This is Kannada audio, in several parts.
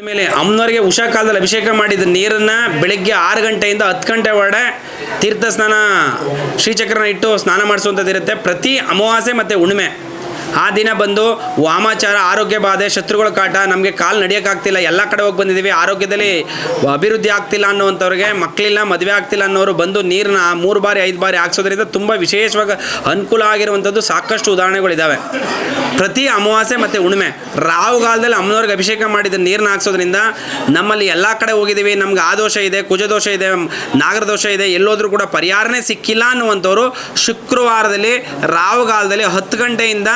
ಮೇಲೆ ಅಮ್ಮನವರಿಗೆ ಉಷಾ ಕಾಲದಲ್ಲಿ ಅಭಿಷೇಕ ಮಾಡಿದ ನೀರನ್ನು ಬೆಳಗ್ಗೆ 6 ಗಂಟೆಯಿಂದ 10 ಗಂಟೆ ಒಳಗಡೆ ತೀರ್ಥ ಸ್ನಾನ ಶ್ರೀಚಕ್ರನ ಇಟ್ಟು ಸ್ನಾನ ಮಾಡಿಸುವಂಥದ್ದಿರುತ್ತೆ. ಪ್ರತಿ ಅಮಾವಾಸ್ಯೆ ಮತ್ತು ಹುಣ್ಣಿಮೆ ಆ ದಿನ ಬಂದು ವಾಮಾಚಾರ, ಆರೋಗ್ಯ ಬಾಧೆ, ಶತ್ರುಗಳ ಕಾಟ, ನಮಗೆ ಕಾಲು ನಡೆಯೋಕ್ಕಾಗ್ತಿಲ್ಲ, ಎಲ್ಲ ಕಡೆ ಹೋಗಿ ಬಂದಿದ್ದೀವಿ, ಆರೋಗ್ಯದಲ್ಲಿ ಅಭಿವೃದ್ಧಿ ಆಗ್ತಿಲ್ಲ ಅನ್ನೋವಂಥವ್ರಿಗೆ, ಮಕ್ಕಳಿಲ್ಲ, ಮದುವೆ ಆಗ್ತಿಲ್ಲ ಅನ್ನೋರು ಬಂದು ನೀರನ್ನ 3 ಬಾರಿ 5 ಬಾರಿ ಹಾಕ್ಸೋದ್ರಿಂದ ತುಂಬ ವಿಶೇಷವಾಗಿ ಅನುಕೂಲ ಆಗಿರುವಂಥದ್ದು ಸಾಕಷ್ಟು ಉದಾಹರಣೆಗಳಿದ್ದಾವೆ. ಪ್ರತಿ ಅಮಾವಾಸ್ಯೆ ಮತ್ತು ಹುಣ್ಣಿಮೆ ರಾಹುಗಾಲದಲ್ಲಿ ಅಮ್ಮನವ್ರಿಗೆ ಅಭಿಷೇಕ ಮಾಡಿದ ನೀರನ್ನ ಹಾಕ್ಸೋದ್ರಿಂದ ನಮ್ಮಲ್ಲಿ ಎಲ್ಲ ಕಡೆ ಹೋಗಿದ್ದೀವಿ, ನಮ್ಗೆ ಆ ದೋಷ ಇದೆ, ಕುಜದೋಷ ಇದೆ, ನಾಗರ ದೋಷ ಇದೆ, ಎಲ್ಲೋದ್ರೂ ಕೂಡ ಪರಿಹಾರನೇ ಸಿಕ್ಕಿಲ್ಲ ಅನ್ನುವಂಥವ್ರು ಶುಕ್ರವಾರದಲ್ಲಿ ರಾಹುಗಾಲದಲ್ಲಿ 10 ಗಂಟೆಯಿಂದ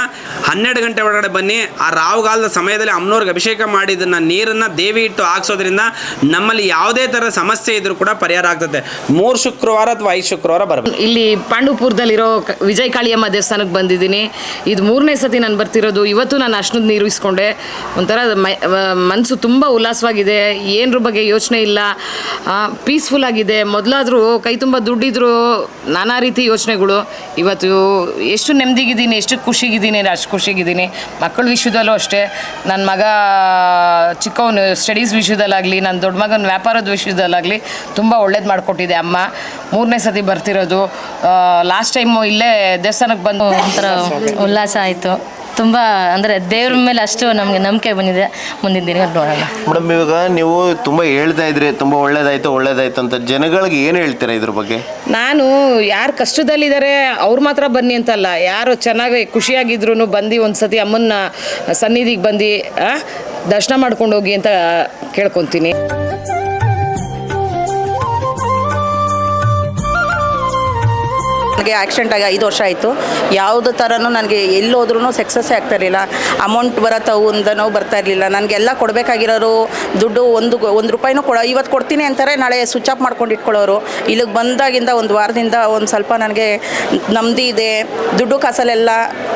12 ಗಂಟೆ ಒಳಗಡೆ ಬನ್ನಿ. ಆ ರಾಹುಗಾಲದ ಸಮಯದಲ್ಲಿ ಅಮ್ಮನವ್ರಿಗೆ ಅಭಿಷೇಕ ಮಾಡಿದ್ದನ್ನು ನೀರನ್ನು ದೇವಿ ಇಟ್ಟು ಹಾಕ್ಸೋದ್ರಿಂದ ನಮ್ಮಲ್ಲಿ ಯಾವುದೇ ಥರದ ಸಮಸ್ಯೆ ಇದ್ರೂ ಕೂಡ ಪರಿಹಾರ ಆಗ್ತದೆ. 3 ಶುಕ್ರವಾರ ಅಥವಾ 5 ಶುಕ್ರವಾರ ಬರಬೇಕು. ಇಲ್ಲಿ ಪಾಂಡುಪುರದಲ್ಲಿರೋ ವಿಜಯ ಕಾಳಿಯಮ್ಮ ದೇವಸ್ಥಾನಕ್ಕೆ ಬಂದಿದ್ದೀನಿ. ಇದು 3ನೇ ಸತಿ ನಾನು ಬರ್ತಿರೋದು. ಇವತ್ತು ನಾನು ಅಷ್ಟೊಂದು ನೀರು ಇಸ್ಕೊಂಡೆ. ಒಂಥರ ಮನಸ್ಸು ತುಂಬ ಉಲ್ಲಾಸವಾಗಿದೆ. ಏನರ ಬಗ್ಗೆ ಯೋಚನೆ ಇಲ್ಲ, ಪೀಸ್ಫುಲ್ ಆಗಿದೆ. ಮೊದಲಾದರೂ ಕೈ ತುಂಬ ದುಡ್ಡಿದ್ರು ನಾನಾ ರೀತಿ ಯೋಚನೆಗಳು. ಇವತ್ತು ಎಷ್ಟು ನೆಮ್ಮದಿಗಿದ್ದೀನಿ, ಎಷ್ಟು ಖುಷಿಗಿದ್ದೀನಿ, ಅಷ್ಟು ಖುಷಿಗಿದ್ದೀನಿ. ಮಕ್ಕಳ ವಿಷಯದಲ್ಲೂ ಅಷ್ಟೇ. ನನ್ನ ಮಗ ಚಿಕ್ಕವನು ಸ್ಟಡೀಸ್ ವಿಷಯದಲ್ಲಾಗಲಿ, ನನ್ನ ದೊಡ್ಡ ಮಗನ ವ್ಯಾಪಾರದ ವಿಷಯದಲ್ಲಾಗಲಿ ತುಂಬ ಒಳ್ಳೇದು ಮಾಡಿಕೊಟ್ಟಿದೆ ಅಮ್ಮ. 3ನೇ ಸತಿ ಬರ್ತಿರೋದು. ಲಾಸ್ಟ್ ಟೈಮು ಇಲ್ಲೇ ದೇವಸ್ಥಾನಕ್ಕೆ ಬಂದು ಒಂಥರ ಉಲ್ಲಾಸ ಆಯಿತು. ತುಂಬ ಅಂದರೆ ದೇವ್ರ ಮೇಲೆ ಅಷ್ಟು ನಮಗೆ ನಂಬಿಕೆ ಬಂದಿದೆ. ಮುಂದಿನ ದಿನ ನೋಡೋಣ. ಮೇಡಮ್, ಇವಾಗ ನೀವು ತುಂಬ ಹೇಳ್ತಾ ಇದ್ರಿ, ತುಂಬ ಒಳ್ಳೇದಾಯ್ತು ಅಂತ. ಜನಗಳಿಗೆ ಏನು ಹೇಳ್ತೀರಾ ಇದ್ರ ಬಗ್ಗೆ? ನಾನು ಯಾರು ಕಷ್ಟದಲ್ಲಿದ್ದಾರೆ ಅವ್ರು ಮಾತ್ರ ಬನ್ನಿ ಅಂತಲ್ಲ, ಯಾರು ಚೆನ್ನಾಗಿ ಖುಷಿಯಾಗಿದ್ರು ಬಂದು ಒಂದು ಸತಿ ಅಮ್ಮನ ಸನ್ನಿಧಿಗೆ ಬಂದು ದರ್ಶನ ಮಾಡ್ಕೊಂಡು ಹೋಗಿ ಅಂತ ಕೇಳ್ಕೊತೀನಿ. ನನಗೆ ಆಕ್ಸಿಡೆಂಟ್ ಆಗಿ 5 ವರ್ಷ ಆಯಿತು. ಯಾವುದೇ ಥರನೂ ನನಗೆ ಎಲ್ಲೋದ್ರೂ ಸಕ್ಸಸ್ಸೇ ಆಗ್ತಾ ಇರಲಿಲ್ಲ. ಅಮೌಂಟ್ ಬರತ್ತವು ಅಂದನೋ ಬರ್ತಾ ಇರಲಿಲ್ಲ. ನನಗೆಲ್ಲ ಕೊಡಬೇಕಾಗಿರೋರು ದುಡ್ಡು ಒಂದು ರೂಪಾಯಿನೂ ಇವತ್ತು ಕೊಡ್ತೀನಿ ಅಂತಾರೆ, ನಾಳೆ ಸ್ವಿಚ್ ಆಫ್ ಮಾಡ್ಕೊಂಡು ಇಟ್ಕೊಳ್ಳೋರು. ಇಲ್ಲಿಗೆ ಬಂದಾಗಿಂದ ಒಂದು ವಾರದಿಂದ ಒಂದು ಸ್ವಲ್ಪ ನನಗೆ ನೆಮ್ಮದಿ ಇದೆ. ದುಡ್ಡು ಕಾಸಲ್ಲೆಲ್ಲ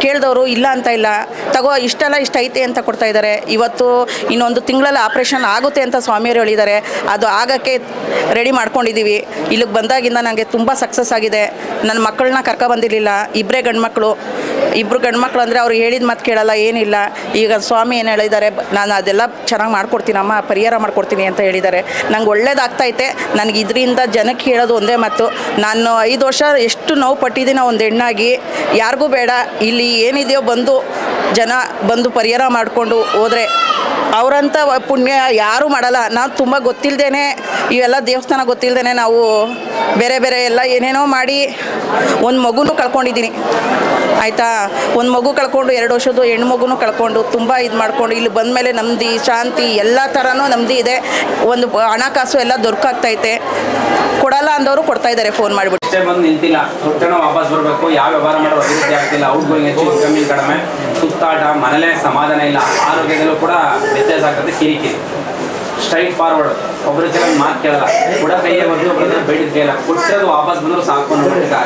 ಕೇಳಿದವರು ಇಲ್ಲ ಅಂತ ಇಲ್ಲ, ತಗೋ ಇಷ್ಟೆಲ್ಲ ಇಷ್ಟ ಐತೆ ಅಂತ ಕೊಡ್ತಾ ಇದ್ದಾರೆ. ಇವತ್ತು ಇನ್ನೊಂದು ತಿಂಗಳಲ್ಲಿ ಆಪ್ರೇಷನ್ ಆಗುತ್ತೆ ಅಂತ ಸ್ವಾಮಿಯವರು ಹೇಳಿದ್ದಾರೆ. ಅದು ಆಗೋಕ್ಕೆ ರೆಡಿ ಮಾಡ್ಕೊಂಡಿದ್ದೀವಿ. ಇಲ್ಲಿಗೆ ಬಂದಾಗಿಂದ ನನಗೆ ತುಂಬ ಸಕ್ಸಸ್ ಆಗಿದೆ. ನನ್ನ ಮಕ್ಕಳನ್ನ ಬಂದಿರಲಿಲ್ಲ, ಇಬ್ಬರೇ ಗಂಡ್ಮಕ್ಳು. ಇಬ್ಬರು ಗಂಡ್ಮಕ್ಳು ಅಂದರೆ ಅವ್ರು ಹೇಳಿದ ಮಾತು ಕೇಳಲ್ಲ, ಏನಿಲ್ಲ. ಈಗ ಸ್ವಾಮಿ ಏನು ಹೇಳಿದ್ದಾರೆ, ನಾನು ಅದೆಲ್ಲ ಚೆನ್ನಾಗಿ ಮಾಡ್ಕೊಡ್ತೀನಮ್ಮ, ಪರಿಹಾರ ಮಾಡ್ಕೊಡ್ತೀನಿ ಅಂತ ಹೇಳಿದ್ದಾರೆ. ನಂಗೆ ಒಳ್ಳೇದಾಗ್ತೈತೆ. ನನಗೆ ಇದರಿಂದ ಜನಕ್ಕೆ ಹೇಳೋದು ಒಂದೇ ಮಾತು, ನಾನು 5 ವರ್ಷ ಎಷ್ಟು ನೋವು ಪಟ್ಟಿದ್ದೀನೋ ಒಂದು ಹೆಣ್ಣಾಗಿ. ಯಾರಿಗೂ ಬೇಡ, ಇಲ್ಲಿ ಏನಿದೆಯೋ ಜನ ಬಂದು ಪರಿಹಾರ ಮಾಡಿಕೊಂಡು ಹೋದರೆ ಅವರಂಥ ಪುಣ್ಯ ಯಾರೂ ಮಾಡಲ್ಲ. ನಾವು ತುಂಬ ಗೊತ್ತಿಲ್ಲದೇ ಇವೆಲ್ಲ ದೇವಸ್ಥಾನ ಗೊತ್ತಿಲ್ಲದೇ ನಾವು ಬೇರೆ ಬೇರೆ ಎಲ್ಲ ಏನೇನೋ ಮಾಡಿ ಒಂದು ಮಗುನೂ ಕಳ್ಕೊಂಡಿದ್ದೀನಿ, ಆಯಿತಾ. ಒಂದು ಮಗು ಕಳ್ಕೊಂಡು 2 ವರ್ಷದ್ದು ಹೆಣ್ಣು ಮಗುನೂ ಕಳ್ಕೊಂಡು ತುಂಬ ಇದು ಮಾಡ್ಕೊಂಡು ಇಲ್ಲಿ ಬಂದಮೇಲೆ ನೆಮ್ಮದಿ, ಶಾಂತಿ ಎಲ್ಲ ಥರನೂ ನೆಮ್ಮದಿ ಇದೆ. ಒಂದು ಹಣಕಾಸು ಎಲ್ಲ ದೊರಕಾಗ್ತೈತೆ. ಕೊಡಲ್ಲ ಅಂದವರು ಕೊಡ್ತಾ ಇದ್ದಾರೆ ಫೋನ್ ಮಾಡಿಬಿಟ್ಟು. ಬಂದು ನಿಂತಿಲ್ಲ, ದುಡ್ಡನ್ನ ವಾಪಸ್ ಬರಬೇಕು, ಯಾವ ವ್ಯವಹಾರ ಮಾಡೋದು ಅಭಿವೃದ್ಧಿ ಆಗ್ತಿಲ್ಲ, ಔಟ್ಗೋಯಿಂಗ್ ಹೆಚ್ಚು, ಇನ್ಕಮಿಂಗ್ ಕಡಿಮೆ, ಸುತ್ತಾಟ, ಮನೇಲೇ ಸಮಾಧಾನ ಇಲ್ಲ, ಆರೋಗ್ಯದಲ್ಲೂ ಕೂಡ ವ್ಯತ್ಯಾಸ ಆಗ್ತದೆ, ಕಿರಿಕಿರಿ. ಸ್ಟ್ರೈಟ್ ಫಾರ್ವರ್ಡ್, ಒಬ್ಬರು ಕೆಲವು ಮಾತು ಕೇಳಲ್ಲ, ಕೂಡ ಕೈಯೇ ಬಂದು ಒಬ್ಬರು ಬೇಡಿದ ಕೇಳಲ್ಲ, ಕೊಟ್ಟಿರೋದು ವಾಪಸ್ ಬಂದರೂ ಸಾಕು ಅನ್ನೋದಕ್ಕೆ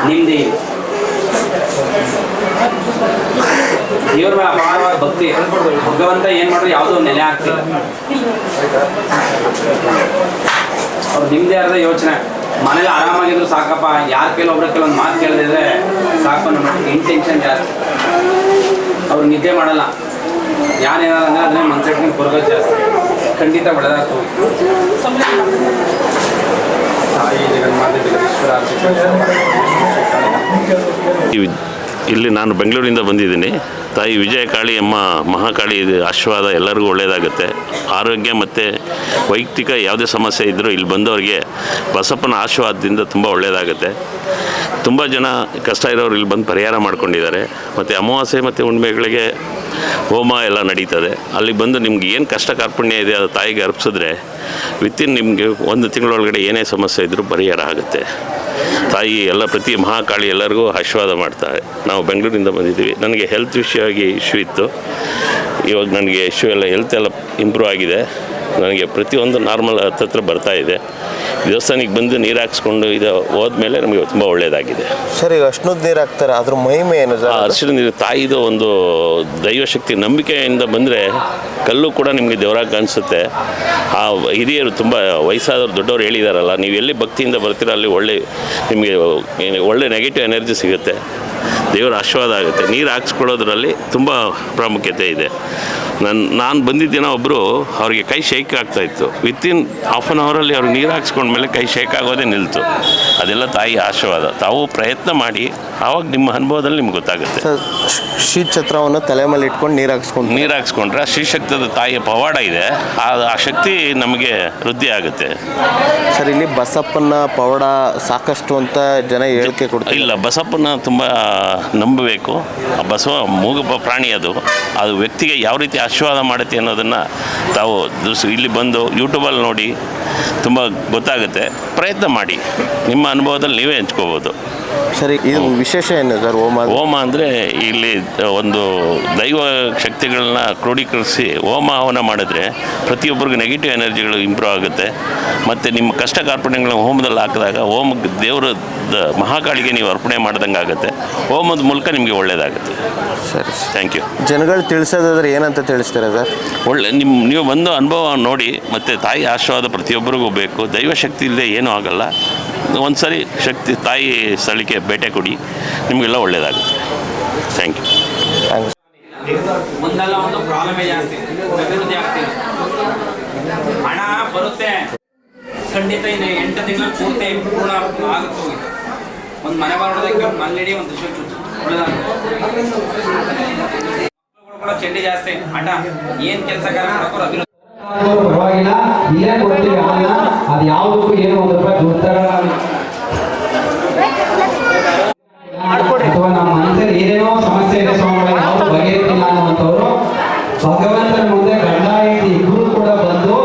ನಿಮ್ಮದಿ ದೇವ್ರ ಮೇಲೆ ಅಪಾರವಾದ ಭಕ್ತಿ. ಭಗವಂತ ಏನು ಮಾಡಿದ್ರು ಯಾವುದೋ ನೆಲೆ ಆಗ್ತಿಲ್ಲ. ಅವ್ರು ನಿಮ್ಮದೇ ಆದ ಯೋಚನೆ, ಮನೇಲಿ ಆರಾಮಾಗಿದ್ರು ಸಾಕಪ್ಪ, ಯಾರು ಕೆಲವೊಂದು ಮಾತು ಕೇಳದಿದ್ರೆ ಸಾಕು ಅನ್ನೋ ಇಂಟೆನ್ಷನ್ ಜಾಸ್ತಿ. ಅವ್ರು ನಿದ್ದೆ ಮಾಡಲ್ಲ, ಯಾರೇನಾರ ಅಂದರೆ ಅದನ್ನೇ ಮನ್ಸಿಟ್ಕೊಂಡು ಕೊರಗೋದು ಜಾಸ್ತಿ. ಖಂಡಿತ ಒಳ್ಳೆದಾಗ್ತದೆ. ತಾಯಿ ಜಗನ್ಮಾತೆ ಜಗದೀಶ್ವರ ಇಲ್ಲಿ ನಾನು ಬೆಂಗಳೂರಿಂದ ಬಂದಿದ್ದೀನಿ. ತಾಯಿ ವಿಜಯ ಕಾಳಿಯಮ್ಮ ಮಹಾಕಾಳಿ ಆಶೀರ್ವಾದ ಎಲ್ಲರಿಗೂ ಒಳ್ಳೆಯದಾಗುತ್ತೆ. ಆರೋಗ್ಯ ಮತ್ತು ವೈಯಕ್ತಿಕ ಯಾವುದೇ ಸಮಸ್ಯೆ ಇದ್ದರೂ ಇಲ್ಲಿ ಬಂದವರಿಗೆ ಬಸಪ್ಪನ ಆಶೀರ್ವಾದದಿಂದ ತುಂಬ ಒಳ್ಳೆಯದಾಗುತ್ತೆ. ತುಂಬ ಜನ ಕಷ್ಟ ಇರೋರು ಇಲ್ಲಿ ಬಂದು ಪರಿಹಾರ ಮಾಡ್ಕೊಂಡಿದ್ದಾರೆ. ಮತ್ತು ಅಮಾವಾಸ್ಯೆ ಮತ್ತು ಹುಣ್ಣಿಮೆಗಳಿಗೆ ಹೋಮ ಎಲ್ಲ ನಡೀತದೆ. ಅಲ್ಲಿ ಬಂದು ನಿಮ್ಗೆ ಏನು ಕಷ್ಟ ಕಾರ್ಪಣ್ಯ ಇದೆ ಅದು ತಾಯಿಗೆ ಅರ್ಪಿಸಿದ್ರೆ ವಿತಿನ್ ನಿಮಗೆ 1 ತಿಂಗಳೊಳಗಡೆ ಏನೇ ಸಮಸ್ಯೆ ಇದ್ದರೂ ಪರಿಹಾರ ಆಗುತ್ತೆ. ತಾಯಿ ಎಲ್ಲ ಪ್ರತಿ ಮಹಾಕಾಳಿ ಎಲ್ಲರಿಗೂ ಆಶೀರ್ವಾದ ಮಾಡ್ತಾರೆ. ನಾವು ಬೆಂಗಳೂರಿಂದ ಬಂದಿದ್ದೀವಿ. ನನಗೆ ಹೆಲ್ತ್ ವಿಷಯವಾಗಿ ಇಶ್ಯೂ ಇತ್ತು. ಇವಾಗ ನನಗೆ ಇಶ್ಯೂ ಎಲ್ಲ ಹೆಲ್ತ್ ಎಲ್ಲ ಇಂಪ್ರೂವ್ ಆಗಿದೆ. ನನಗೆ ಪ್ರತಿಯೊಂದು ನಾರ್ಮಲ್ ಹತ್ತಿರ ಬರ್ತಾಯಿದೆ. ದೇವಸ್ಥಾನಕ್ಕೆ ಬಂದು ನೀರು ಹಾಕ್ಸ್ಕೊಂಡು ಇದು ಹೋದ್ಮೇಲೆ ನಮಗೆ ತುಂಬ ಒಳ್ಳೆಯದಾಗಿದೆ. ಸರ್, ಈಗ ಅರ್ಶಿಣದ ನೀರು ಹಾಕ್ತಾರೆ, ಅದ್ರ ಮಹಿಮೆ ಏನು ಸರ್? ಅರ್ಶಿಣ ನೀರು ತಾಯಿದು ಒಂದು ದೈವಶಕ್ತಿ, ನಂಬಿಕೆಯಿಂದ ಬಂದರೆ ಕಲ್ಲು ಕೂಡ ನಿಮಗೆ ದೇವರಾಗಿ ಕಾಣಿಸುತ್ತೆ. ಆ ಹಿರಿಯರು ತುಂಬ ವಯಸ್ಸಾದವ್ರು ದೊಡ್ಡವ್ರು ಹೇಳಿದಾರಲ್ಲ, ನೀವು ಎಲ್ಲಿ ಭಕ್ತಿಯಿಂದ ಬರ್ತೀರೋ ಅಲ್ಲಿ ನಿಮಗೆ ಒಳ್ಳೆ ನೆಗೆಟಿವ್ ಎನರ್ಜಿ ಸಿಗುತ್ತೆ, ದೇವರ ಆಶೀರ್ವಾದ ಆಗುತ್ತೆ. ನೀರು ಹಾಕ್ಸ್ಕೊಳ್ಳೋದ್ರಲ್ಲಿ ತುಂಬ ಪ್ರಾಮುಖ್ಯತೆ ಇದೆ. ನಾನು ಬಂದಿದ್ದ ದಿನ ಒಬ್ಬರು ಅವ್ರಿಗೆ ಕೈ ಶೇಕ್ ಆಗ್ತಾಯಿತ್ತು. ವಿತಿನ್ ಹಾಫ್ ಆನ್ ಅವರಲ್ಲಿ ಅವ್ರಿಗೆ ನೀರು ಹಾಕ್ಸ್ಕೊಂಡ್ಮೇಲೆ ಕೈ ಶೇಕ್ ಆಗೋದೇ ನಿಲ್ತು. ಅದೆಲ್ಲ ತಾಯಿ ಆಶೀರ್ವಾದ. ತಾವು ಪ್ರಯತ್ನ ಮಾಡಿ, ಆವಾಗ ನಿಮ್ಮ ಅನುಭವದಲ್ಲಿ ನಿಮ್ಗೆ ಗೊತ್ತಾಗುತ್ತೆ. ಸರ್, ಶ್ರೀ ಛತ್ರವನ್ನು ತಲೆ ಮೇಲೆ ಇಟ್ಕೊಂಡು ನೀರು ಹಾಕ್ಸ್ಕೊಂಡ್ರೆ ಶ್ರೀಶಕ್ತದ ತಾಯಿಯ ಪವಾಡ ಇದೆ. ಆ ಶಕ್ತಿ ನಮಗೆ ವೃದ್ಧಿ ಆಗುತ್ತೆ. ಸರ್, ಇಲ್ಲಿ ಬಸಪ್ಪನ ಪವಾಡ ಸಾಕಷ್ಟು ಅಂತ ಜನ ಹೇಳಿಕೆ ಕೊಡ್ತಾರೆ. ಇಲ್ಲ, ಬಸಪ್ಪನ ತುಂಬ ನಂಬಬೇಕು. ಆ ಬಸವ ಮೂಗ ಪ್ರಾಣಿ, ಅದು ವ್ಯಕ್ತಿಗೆ ಯಾವ ರೀತಿ ಆಶೀರ್ವಾದ ಮಾಡುತ್ತೆ ಅನ್ನೋದನ್ನು ತಾವು ಇಲ್ಲಿ ಬಂದು ಯೂಟ್ಯೂಬಲ್ಲಿ ನೋಡಿ ತುಂಬ ಗೊತ್ತಾಗುತ್ತೆ. ಪ್ರಯತ್ನ ಮಾಡಿ, ನಿಮ್ಮ ಅನುಭವದಲ್ಲಿ ನೀವೇ ಹಂಚ್ಕೋಬೋದು. ಸರಿ, ಇದು ವಿಶೇಷ ಏನು ಸರ್? ಹೋಮ ಅಂದರೆ ಇಲ್ಲಿ ಒಂದು ದೈವ ಶಕ್ತಿಗಳನ್ನ ಕ್ರೋಢೀಕರಿಸಿ ಹೋಮ ಹವನ ಮಾಡಿದ್ರೆ ಪ್ರತಿಯೊಬ್ಬರಿಗೂ ನೆಗೆಟಿವ್ ಎನರ್ಜಿಗಳು ಇಂಪ್ರೂವ್ ಆಗುತ್ತೆ. ಮತ್ತು ನಿಮ್ಮ ಕಷ್ಟ ಕಾರ್ಪಣ್ಯಗಳನ್ನ ಹೋಮದಲ್ಲಿ ಹಾಕಿದಾಗ ಹೋಮಕ್ಕೆ ದೇವರ ಮಹಾಕಾಳಿಗೆ ನೀವು ಅರ್ಪಣೆ ಮಾಡ್ದಂಗೆ ಆಗುತ್ತೆ. ಹೋಮದ ಮೂಲಕ ನಿಮಗೆ ಒಳ್ಳೆಯದಾಗುತ್ತೆ. ಸರಿ, ಥ್ಯಾಂಕ್ ಯು. ಜನಗಳು ತಿಳಿಸೋದಾದ್ರೆ ಏನಂತ ತಿಳಿಸ್ತೀರಾ ಸರ್? ನೀವು ಬಂದು ಅನುಭವ ನೋಡಿ, ಮತ್ತು ತಾಯಿ ಆಶೀರ್ವಾದ ಪ್ರತಿಯೊಬ್ಬರಿಗೂ ಬೇಕು. ದೈವ ಶಕ್ತಿ ಇಲ್ಲದೆ ಏನೂ ಆಗಲ್ಲ. ಒಂದು ಸರಿ ಶಕ್ತಿ ತಾಯಿ ಸ್ಥಳಕ್ಕೆ ಭೇಟಿ ಕೊಡಿ, ನಿಮಗೆಲ್ಲ ಒಳ್ಳೆಯದಾಗುತ್ತೆ. Thank you. ಒಂದಲ್ಲ ಒಂದು ಪ್ರಾಬ್ಲಮೇ ಜಾಸ್ತಿ, ಅಭಿವೃದ್ಧಿ ಆಗ್ತಿದೆ. ಹಣ ಬರುತ್ತೆ ಖಂಡಿತ. ಇನ್ನು 8 ತಿಂಗಳ ಪೂರ್ತಿ ಪೂರ್ಣ ಆಗುತ್ತೆ. ಒಂದು ಮನೆ ಮಾಡೋದಕ್ಕೆ ಮಲ್ಲಿಡಿ ಒಂದು ಕೂಡ ಚಂಡಿ ಜಾಸ್ತಿ. ಹಣ ಏನು ಕೆಲಸ ಅಭಿವೃದ್ಧಿ ಪರವಾಗಿಲ್ಲ, ಇಲ್ಲೇ ಕೊಡ್ತೀವಿ ಅನ್ನ. ಅದು ಯಾವುದಕ್ಕೂ ಏನು ₹1 ದುಡ್ಡು ಅಥವಾ ನಮ್ಮ ಮನಸ್ಸಲ್ಲಿ ಏನೇನೋ ಸಮಸ್ಯೆ ಇದೆ ಸ್ವಾಮಿಗಳು, ಯಾವುದು ಬಗೆಹರಿತಿಲ್ಲ ಅನ್ನುವಂಥವ್ರು ಭಗವಂತನ ಮುಂದೆ ಗಂಡ ಹೆಂಡತಿ ಇಬ್ಬರು ಕೂಡ ಬಂದು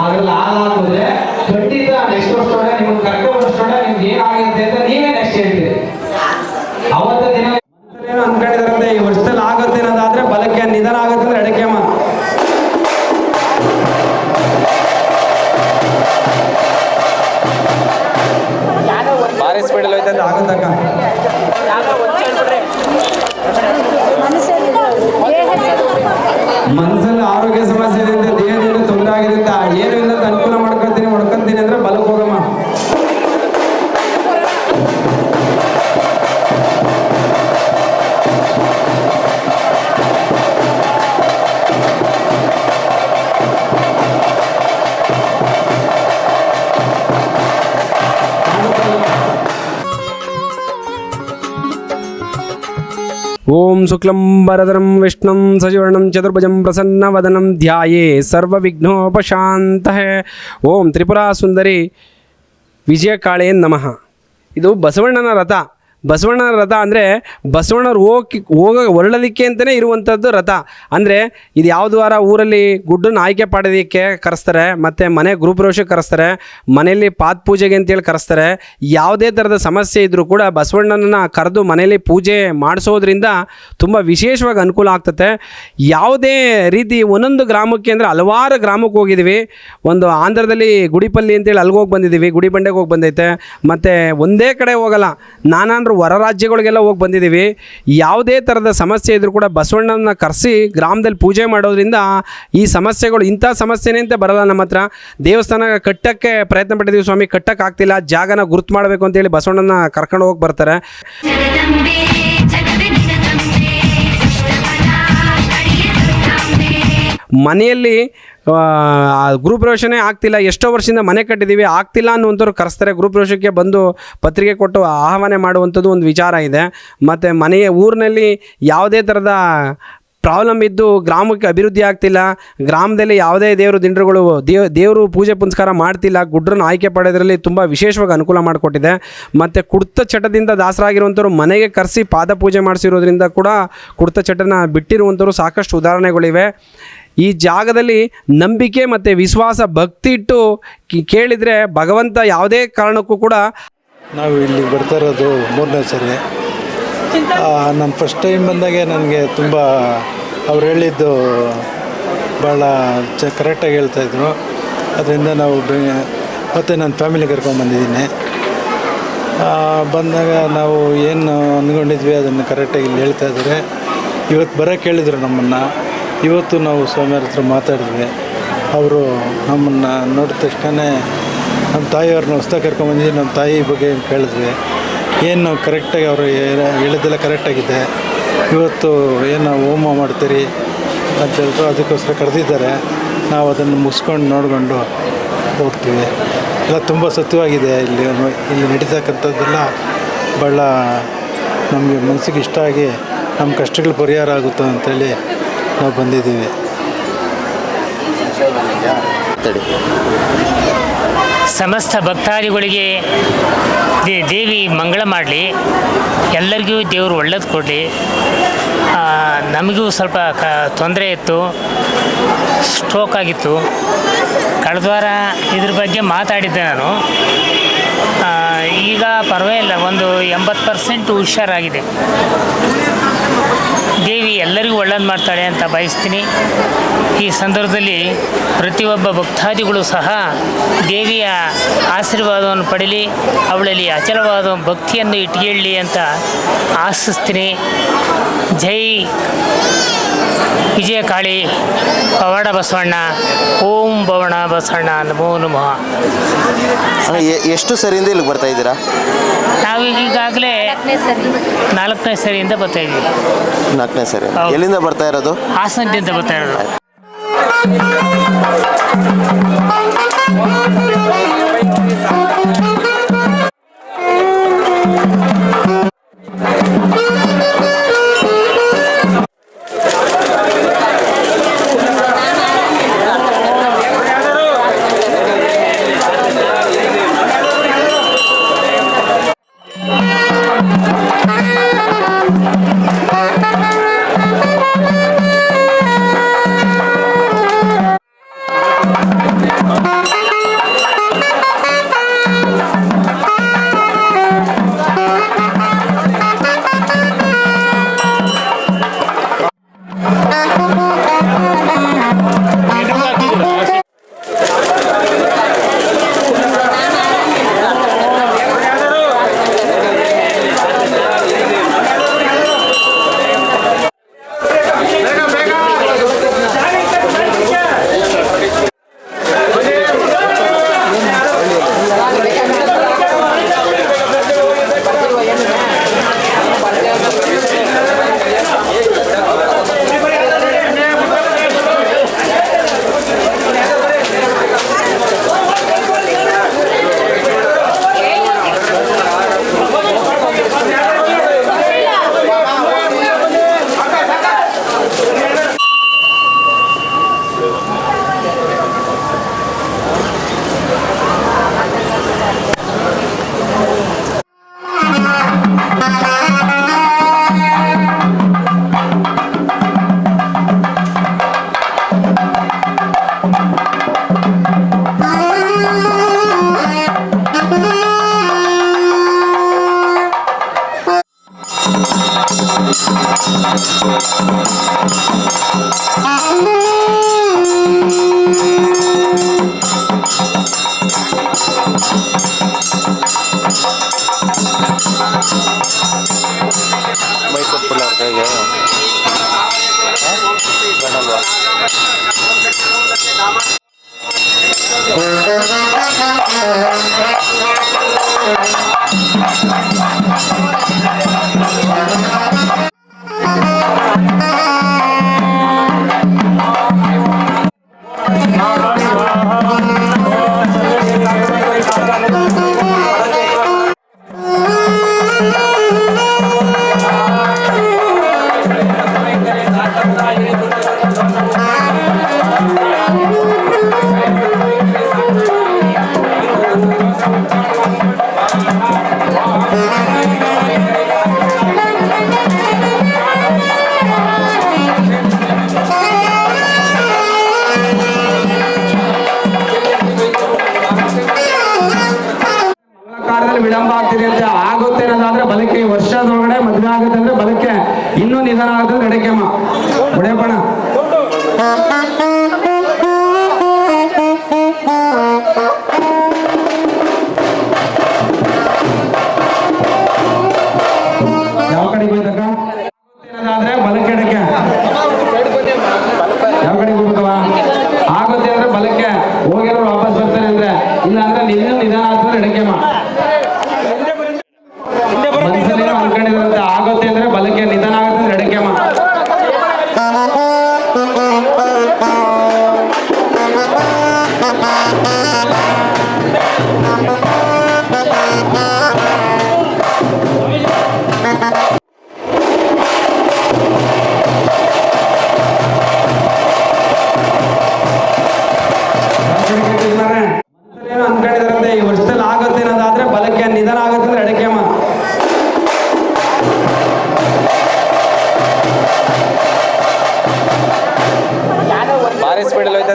ಅದ್ರಲ್ಲಿ ಹಾಲಾಕಿದ್ರೆ ಖಂಡಿತ ನೆಕ್ಸ್ಟ್ ವರ್ಷದೊಳಗೆ ನಿಮ್ಗೆ ವರ್ಷದೊಳಗೆ ನಿಮ್ಗೆ ಏನಾಗುತ್ತೆ ಅಂತ ನೀವೇ ನೆಕ್ಸ್ಟ್ ಹೇಳ್ತೀರಿ. ಅವತ್ತು ದಿನ ಅನ್ಕೊಂಡಿದಾರಂತೆ ಈ ವರ್ಷದಲ್ಲಿ ಆಗುತ್ತೆ ಅನ್ನೋದಾದ್ರೆ ಬಲಕ್ಕೆ ನಿಧಾನ ಆಗುತ್ತೆ ಅಂದ್ರೆ ಅಡಕೆ ಭಾರಿ ಸ್ಪೀಡಲ್ಲಿ ಹೋಯ್ತಂತ ಆಗುತ್ತಕ್ಕ. ಮನಸ್ಸಲ್ಲಿ ಆರೋಗ್ಯ ಸಮಸ್ಯೆ ಇದೆ ಅಂತ, ದೇಹದಿಂದ ತೊಂದರೆ ಆಗಿದೆ ಅಂತ, ಏನು ಇಲ್ಲ ಅಂತ ಅನುಕೂಲ ಮಾಡ್ಕೊಳ್ತೀನಿ ಹೊಡ್ಕೊಂತೀನಿ ಅಂದ್ರೆ ಬಲಕ್ಕೆ ಹೋಗಮ್ಮ. ಓಂ ಶುಕ್ಲಂಬರಧರಂ ವಿಷ್ಣುಂ ಸಜಿವರ್ಣಂ ಚತುರ್ಭುಜಂ ಪ್ರಸನ್ನವದನಂ ಧ್ಯಾಯೇ ಸರ್ವವಿಘ್ನೋಪಶಾಂತಯೇ. ಓಂ ತ್ರಿಪುರಾ ಸುಂದರಿ ವಿಜಯಕಾಳೇ ನಮಃ. ಇದು ಬಸವಣ್ಣನ ರಥ. ಬಸವಣ್ಣನ ರಥ ಅಂದರೆ ಬಸವಣ್ಣರು ಹೊರಡಲಿಕ್ಕೆ ಅಂತಲೇ ಇರುವಂಥದ್ದು ರಥ. ಅಂದರೆ ಇದು ಯಾವುದು ವಾರ ಊರಲ್ಲಿ ಗುಡ್ಡನ್ನು ಆಯ್ಕೆ ಮಾಡೋದಕ್ಕೆ ಕರೆಸ್ತಾರೆ, ಮತ್ತು ಮನೆ ಗೃಹಪ್ರವೇಶಕ್ಕೆ ಕರೆಸ್ತಾರೆ, ಮನೆಯಲ್ಲಿ ಪಾದ ಪೂಜೆಗೆ ಅಂತೇಳಿ ಕರೆಸ್ತಾರೆ. ಯಾವುದೇ ಥರದ ಸಮಸ್ಯೆ ಇದ್ದರೂ ಕೂಡ ಬಸವಣ್ಣನ ಕರೆದು ಮನೆಯಲ್ಲಿ ಪೂಜೆ ಮಾಡಿಸೋದ್ರಿಂದ ತುಂಬ ವಿಶೇಷವಾಗಿ ಅನುಕೂಲ ಆಗ್ತದೆ. ಯಾವುದೇ ರೀತಿ ಒಂದೊಂದು ಗ್ರಾಮಕ್ಕೆ ಅಂದರೆ ಹಲವಾರು ಗ್ರಾಮಕ್ಕೆ ಹೋಗಿದ್ದೀವಿ. ಒಂದು ಆಂಧ್ರದಲ್ಲಿ ಗುಡಿಪಲ್ಲಿ ಅಂತೇಳಿ ಅಲ್ಲಿಗೆ ಹೋಗಿ ಬಂದಿದ್ದೀವಿ, ಗುಡಿಬಂಡೆಗೆ ಹೋಗಿ ಬಂದೈತೆ. ಮತ್ತು ಒಂದೇ ಕಡೆ ಹೋಗಲ್ಲ, ನಾನಾಂದ್ರೂ ಹೊರ ರಾಜ್ಯಗಳಿಗೆಲ್ಲ ಹೋಗಿ ಬಂದಿದ್ದೀವಿ. ಯಾವುದೇ ಥರದ ಸಮಸ್ಯೆ ಇದ್ರೂ ಕೂಡ ಬಸವಣ್ಣನ ಕರೆಸಿ ಗ್ರಾಮದಲ್ಲಿ ಪೂಜೆ ಮಾಡೋದ್ರಿಂದ ಈ ಸಮಸ್ಯೆಗಳು ಇಂಥ ಸಮಸ್ಯೆನೇ ಅಂತ ಬರಲ್ಲ. ನಮ್ಮ ಹತ್ರ ದೇವಸ್ಥಾನ ಕಟ್ಟಕ್ಕೆ ಪ್ರಯತ್ನ ಪಟ್ಟಿದ್ದೀವಿ ಸ್ವಾಮಿ, ಕಟ್ಟಕ್ಕಾಗ್ತಿಲ್ಲ, ಜಾಗನ ಗುರುತು ಮಾಡಬೇಕು ಅಂತೇಳಿ ಬಸವಣ್ಣನ ಕರ್ಕೊಂಡು ಹೋಗಿ ಬರ್ತಾರೆ. ಮನೆಯಲ್ಲಿ ಗೃಹಪ್ರವೇಶನೇ ಆಗ್ತಿಲ್ಲ, ಎಷ್ಟೋ ವರ್ಷದಿಂದ ಮನೆ ಕಟ್ಟಿದ್ದೀವಿ, ಆಗ್ತಿಲ್ಲ ಅನ್ನುವಂಥವ್ರು ಕರೆಸ್ತಾರೆ. ಗೃಹಪ್ರವೇಶಕ್ಕೆ ಬಂದು ಪತ್ರಿಕೆ ಕೊಟ್ಟು ಆಹ್ವಾನ ಮಾಡುವಂಥದ್ದು ಒಂದು ವಿಚಾರ ಇದೆ. ಮತ್ತು ಮನೆಯ ಊರಿನಲ್ಲಿ ಯಾವುದೇ ಥರದ ಪ್ರಾಬ್ಲಮ್ ಇದ್ದು ಗ್ರಾಮಕ್ಕೆ ಅಭಿವೃದ್ಧಿ ಆಗ್ತಿಲ್ಲ, ಗ್ರಾಮದಲ್ಲಿ ಯಾವುದೇ ದೇವರು ದಿಂಡ್ರುಗಳು ದೇವರು ಪೂಜೆ ಪುನಸ್ಕಾರ ಮಾಡ್ತಿಲ್ಲ, ಗುಡ್ರನ್ನು ಆಯ್ಕೆ ಪಡೆಯೋದ್ರಲ್ಲಿ ತುಂಬ ವಿಶೇಷವಾಗಿ ಅನುಕೂಲ ಮಾಡಿಕೊಟ್ಟಿದೆ. ಮತ್ತು ಕುಡ್ತ ಚಟದಿಂದ ದಾಸರಾಗಿರುವಂಥವ್ರು ಮನೆಗೆ ಕರೆಸಿ ಪಾದ ಪೂಜೆ ಮಾಡಿಸಿರೋದ್ರಿಂದ ಕೂಡ ಕುಡ್ತ ಚಟನ ಬಿಟ್ಟಿರುವಂಥವ್ರು ಸಾಕಷ್ಟು ಉದಾಹರಣೆಗಳಿವೆ. ಈ ಜಾಗದಲ್ಲಿ ನಂಬಿಕೆ ಮತ್ತು ವಿಶ್ವಾಸ ಭಕ್ತಿ ಇಟ್ಟು ಕೇಳಿದರೆ ಭಗವಂತ ಯಾವುದೇ ಕಾರಣಕ್ಕೂ ಕೂಡ. ನಾವು ಇಲ್ಲಿ ಬರ್ತಾ ಇರೋದು 3ನೇ ಸರಿ. ನಾನು ಫಸ್ಟ್ ಟೈಮ್ ಬಂದಾಗೆ ನನಗೆ ತುಂಬ ಅವ್ರು ಹೇಳಿದ್ದು ಭಾಳ ಕರೆಕ್ಟಾಗಿ ಹೇಳ್ತಾಯಿದ್ರು. ಅದರಿಂದ ನಾವು ಮತ್ತು ನನ್ನ ಫ್ಯಾಮಿಲಿ ಕರ್ಕೊಂಡ್ಬಂದಿದ್ದೀನಿ. ಬಂದಾಗ ನಾವು ಏನು ಅಂದ್ಕೊಂಡಿದ್ವಿ ಅದನ್ನು ಕರೆಕ್ಟಾಗಿ ಇಲ್ಲಿ ಹೇಳ್ತಾಯಿದ್ದಾರೆ. ಇವತ್ತು ಬರೋಕ್ಕೆ ಹೇಳಿದ್ರು ನಮ್ಮನ್ನು. ಇವತ್ತು ನಾವು ಸ್ವಾಮಿಯವ್ರ ಹತ್ರ ಮಾತಾಡಿದ್ವಿ. ಅವರು ನಮ್ಮನ್ನು ನೋಡಿದ ತಕ್ಷಣ ನಮ್ಮ ತಾಯಿಯವ್ರನ್ನ ಹೊಸ್ದಾಗಿ ಕರ್ಕೊಂಡ್ಬಂದಿದ್ದೀವಿ, ನಮ್ಮ ತಾಯಿ ಬಗ್ಗೆ ಕೇಳಿದ್ವಿ. ಏನು ಕರೆಕ್ಟಾಗಿ ಅವರು ಹೇಳಿದ್ದೆಲ್ಲ ಕರೆಕ್ಟಾಗಿದೆ. ಇವತ್ತು ಏನು ಹೋಮ ಮಾಡ್ತೀರಿ, ಅಂತ ಹೇಳಿದ್ರು. ಅದಕ್ಕೋಸ್ಕರ ಕರೆದಿದ್ದಾರೆ. ನಾವು ಅದನ್ನು ಮುಗಿಸ್ಕೊಂಡು ನೋಡಿಕೊಂಡು ಹೋಗ್ತೀವಿ. ಎಲ್ಲ ತುಂಬ ಸತ್ಯವಾಗಿದೆ. ಇಲ್ಲಿ ನಡೀತಕ್ಕಂಥದ್ದೆಲ್ಲ ಭಾಳ ನಮಗೆ ಮನಸ್ಸಿಗೆ ಇಷ್ಟ ಆಗಿ ನಮ್ಮ ಕಷ್ಟಗಳು ಪರಿಹಾರ ಆಗುತ್ತೆ ಅಂತೇಳಿ ನಾವು ಬಂದಿದ್ದೀವಿ. ಸಮಸ್ತ ಭಕ್ತಾದಿಗಳಿಗೆ ದೇವಿ ಮಂಗಳ ಮಾಡಲಿ, ಎಲ್ಲರಿಗೂ ದೇವರು ಒಳ್ಳೇದು ಕೊಡಲಿ. ನಮಗೂ ಸ್ವಲ್ಪ ತೊಂದರೆ ಇತ್ತು, ಸ್ಟ್ರೋಕ್ ಆಗಿತ್ತು. ಕಳೆದ ವಾರ ಇದ್ರ ಬಗ್ಗೆ ಮಾತಾಡಿದ್ದೆ ನಾನು. ಈಗ ಪರವಾಗಿಲ್ಲ, ಒಂದು 80% ಹುಷಾರಾಗಿದೆ. ದೇವಿ ಎಲ್ಲರಿಗೂ ಒಳ್ಳೇದು ಮಾಡ್ತಾಳೆ ಅಂತ ಬಯಸ್ತೀನಿ. ಈ ಸಂದರ್ಭದಲ್ಲಿ ಪ್ರತಿಯೊಬ್ಬ ಭಕ್ತಾದಿಗಳು ಸಹ ದೇವಿಯ ಆಶೀರ್ವಾದವನ್ನು ಪಡೀಲಿ, ಅವಳಲ್ಲಿ ಅಚಲವಾದ ಭಕ್ತಿಯನ್ನು ಇಟ್ಕೊಳ್ಳಿ ಅಂತ ಆಶಿಸ್ತೀನಿ. ಜೈ ವಿಜಯಕಾಳಿ ಪವಾಡ ಬಸವಣ್ಣ. ಓಂ ಭವಣ ಬಸವಣ್ಣ ನಮೋ ನಮಃ. ಎಷ್ಟು ಸರಿಯಿಂದ ಇಲ್ಲಿಗೆ ಬರ್ತಾ ಇದ್ದೀರಾ? ನಾವು ಈಗಾಗಲೇ 4ನೇ ಸರಿಯಿಂದ ಬರ್ತಾ ಇದ್ದೀವಿ. 4ನೇ ಸರಿ. ಎಲ್ಲಿಂದ ಬರ್ತಾ ಇರೋದು? ಹಾಸನದಿಂದ ಬರ್ತಾ ಇರೋದು. ವಿಳಂಬ ಆಗ್ತಿದೆ ಅಂತ ಆಗುತ್ತೆ ಅನ್ನೋದಾದ್ರೆ ಬಲಕ್ಕೆ ವರ್ಷದೊಳಗಡೆ ಮದುವೆ ಆಗುತ್ತೆ ಅಂದ್ರೆ ಬಲಕ್ಕೆ ಇನ್ನೂ ನಿಧಾನ ಆಗುತ್ತೆ. ಎಡಕೆಮ್ಮ ಒಡೆಯಪ್ಪಣ ಯಾವ ಕಡೆ ಹೋಯ್ತಕ್ಕ ಏನಾದ್ರೆ ಬಲಕ್ಕೆ ಎಡಕ್ಕೆ ಯಾವ ಕಡೆ ಹೋಗ್ಬೇಕವ ಆಗುತ್ತೆ ಅಂದ್ರೆ ಬಲಕ್ಕೆ ಹೋಗಿರೋ ವಾಪಸ್ ಬರ್ತಾರೆ ಅಂದ್ರೆ ಇಲ್ಲ ಅಂದ್ರೆ ನಿನ್ನೂ ನಿಧಾನ ಆಗ್ತದೆ ಎಡಕೆಮ್ಮ ಮನಸ್ಸಲ್ಲಿ ಅನ್ಕೊಂಡಿದ್ರಂತೆ ಆಗುತ್ತೆ ಅಂದ್ರೆ ಬಲಕ್ಕೆ ನಿಧಾನ ಆಗುತ್ತೆ ಎಡಕೆಮ್ಮ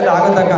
ಕೈಯಿಂದ ಆಗತಕ್ಕ